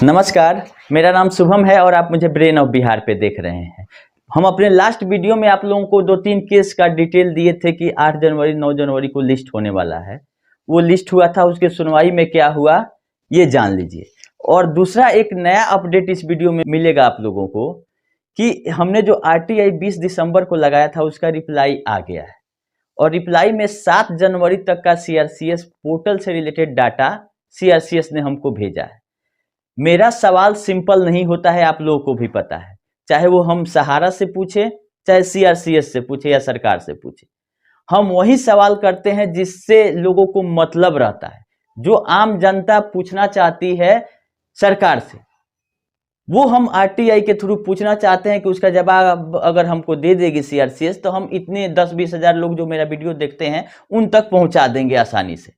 नमस्कार, मेरा नाम शुभम है और आप मुझे ब्रेन ऑफ बिहार पे देख रहे हैं। हम अपने लास्ट वीडियो में आप लोगों को 2-3 केस का डिटेल दिए थे कि 8 जनवरी 9 जनवरी को लिस्ट होने वाला है। वो लिस्ट हुआ था, उसके सुनवाई में क्या हुआ ये जान लीजिए। और दूसरा एक नया अपडेट इस वीडियो में मिलेगा आप लोगों को कि हमने जो आरटीआई 20 दिसंबर को लगाया था उसका रिप्लाई आ गया है। और रिप्लाई में 7 जनवरी तक का सीआरसीएस पोर्टल से रिलेटेड डाटा सीआरसीएस ने हमको भेजा है। मेरा सवाल सिंपल नहीं होता है, आप लोगों को भी पता है। चाहे वो हम सहारा से पूछे, चाहे सीआरसीएस से पूछे या सरकार से पूछे, हम वही सवाल करते हैं जिससे लोगों को मतलब रहता है। जो आम जनता पूछना चाहती है सरकार से, वो हम आरटीआई के थ्रू पूछना चाहते हैं कि उसका जवाब अगर हमको दे देगी सीआरसीएस तो हम इतने 10-20 हजार लोग जो मेरा वीडियो देखते हैं उन तक पहुंचा देंगे आसानी से।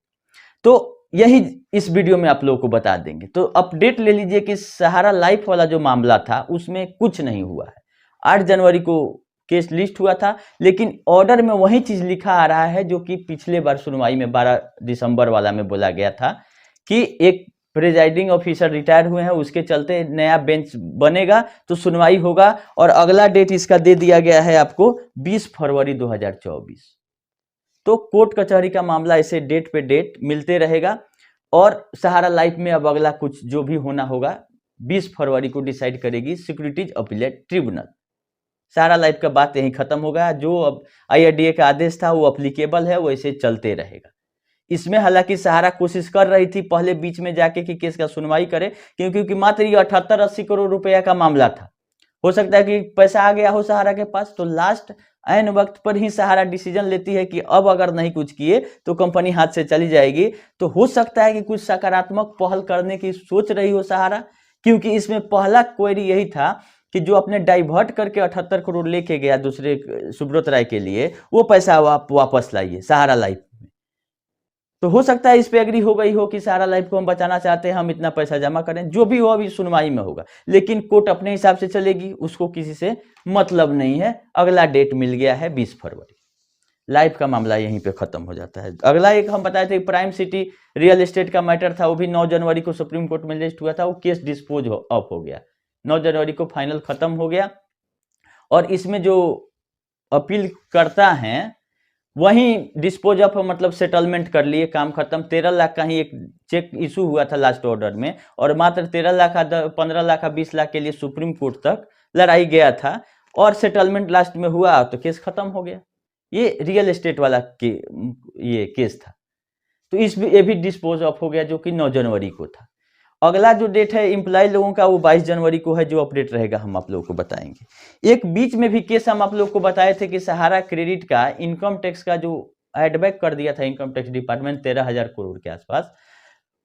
तो यही इस वीडियो में आप लोगों को बता देंगे। तो अपडेट ले लीजिए कि सहारा लाइफ वाला जो मामला था उसमें कुछ नहीं हुआ है। 8 जनवरी को केस लिस्ट हुआ था, लेकिन ऑर्डर में वही चीज लिखा आ रहा है जो कि पिछले बार सुनवाई में 12 दिसंबर वाला में बोला गया था कि एक प्रिजाइडिंग ऑफिसर रिटायर हुए हैं, उसके चलते नया बेंच बनेगा तो सुनवाई होगा। और अगला डेट इसका दे दिया गया है आपको 20 फरवरी 2024। तो कोर्ट कचहरी का मामला ऐसे डेट पे डेट मिलते रहेगा। और सहारा लाइफ में अब अगला कुछ जो भी होना होगा 20 फरवरी को डिसाइड करेगी सिक्योरिटीज अपीलेट ट्रिब्यूनल। सहारा लाइफ का बात यहीं खत्म होगा। जो अब आईआरडीए का आदेश था वो अप्लीकेबल है, वो ऐसे चलते रहेगा। इसमें हालांकि सहारा कोशिश कर रही थी पहले बीच में जाके कि केस का सुनवाई करे, क्योंकि मात्र ये 78-80 करोड़ रुपया का मामला था। हो सकता है कि पैसा आ गया हो सहारा के पास, तो लास्ट ऐन वक्त पर ही सहारा डिसीजन लेती है कि अब अगर नहीं कुछ किए तो कंपनी हाथ से चली जाएगी। तो हो सकता है कि कुछ सकारात्मक पहल करने की सोच रही हो सहारा, क्योंकि इसमें पहला क्वेरी यही था कि जो अपने डाइवर्ट करके 78 करोड़ लेके गया दूसरे सुब्रत राय के लिए, वो पैसा वापस लाइए सहारा लाइफ। तो हो सकता है इस पे एग्री हो गई हो कि सहारा लाइफ को हम बचाना चाहते हैं, हम इतना पैसा जमा करें। जो भी हो अभी सुनवाई में होगा, लेकिन कोर्ट अपने हिसाब से चलेगी, उसको किसी से मतलब नहीं है। अगला डेट मिल गया है 20 फरवरी। लाइफ का मामला यहीं पे खत्म हो जाता है। अगला एक हम बताए थे प्राइम सिटी रियल एस्टेट का मैटर था, वो भी 9 जनवरी को सुप्रीम कोर्ट में लिस्ट हुआ था। वो केस डिस्पोज ऑफ हो गया, 9 जनवरी को फाइनल खत्म हो गया। और इसमें जो अपील करता है वहीं डिस्पोज ऑफ मतलब सेटलमेंट कर लिए, काम खत्म। 13 लाख का ही एक चेक इशू हुआ था लास्ट ऑर्डर में, और मात्र 13 लाख 15 लाख 20 लाख के लिए सुप्रीम कोर्ट तक लड़ाई गया था और सेटलमेंट लास्ट में हुआ तो केस खत्म हो गया। ये रियल एस्टेट वाला ये केस था। तो ये भी डिस्पोज ऑफ हो गया जो कि 9 जनवरी को था। अगला जो डेट है एम्प्लॉय लोगों का वो 22 जनवरी को है। जो अपडेट रहेगा हम आप लोगों को बताएंगे। एक बीच में भी केस हम आप लोगों को बताए थे कि सहारा क्रेडिट का इनकम टैक्स का जो एडबैक कर दिया था इनकम टैक्स डिपार्टमेंट 13,000 करोड़ के आसपास,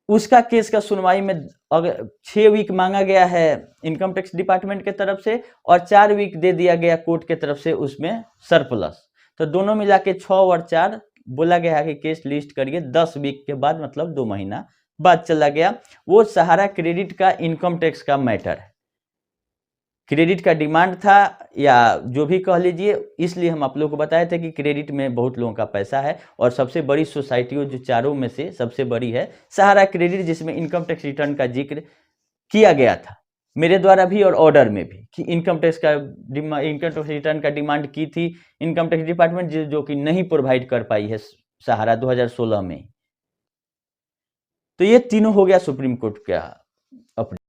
उसका केस का सुनवाई में अगर 6 वीक मांगा गया है इनकम टैक्स डिपार्टमेंट के तरफ से और 4 वीक दे दिया गया कोर्ट के तरफ से उसमें सरप्लस। तो दोनों मिला के 6 और 4 बोला गया है कि केस लिस्ट करिए 10 वीक के बाद, मतलब 2 महीना बाद चला गया। वो सहारा क्रेडिट का इनकम टैक्स का मैटर है। क्रेडिट का डिमांड था या जो भी कह लीजिए, इसलिए हम आप लोगों को बताए थे कि क्रेडिट में बहुत लोगों का पैसा है। और सबसे बड़ी सोसाइटियों जो चारों में से सबसे बड़ी है सहारा क्रेडिट, जिसमें इनकम टैक्स रिटर्न का जिक्र किया गया था मेरे द्वारा भी और ऑर्डर में भी कि इनकम टैक्स रिटर्न का डिमांड की थी इनकम टैक्स डिपार्टमेंट, जो कि नहीं प्रोवाइड कर पाई है सहारा 2016 में। तो ये तीनों हो गया सुप्रीम कोर्ट का अपडेट।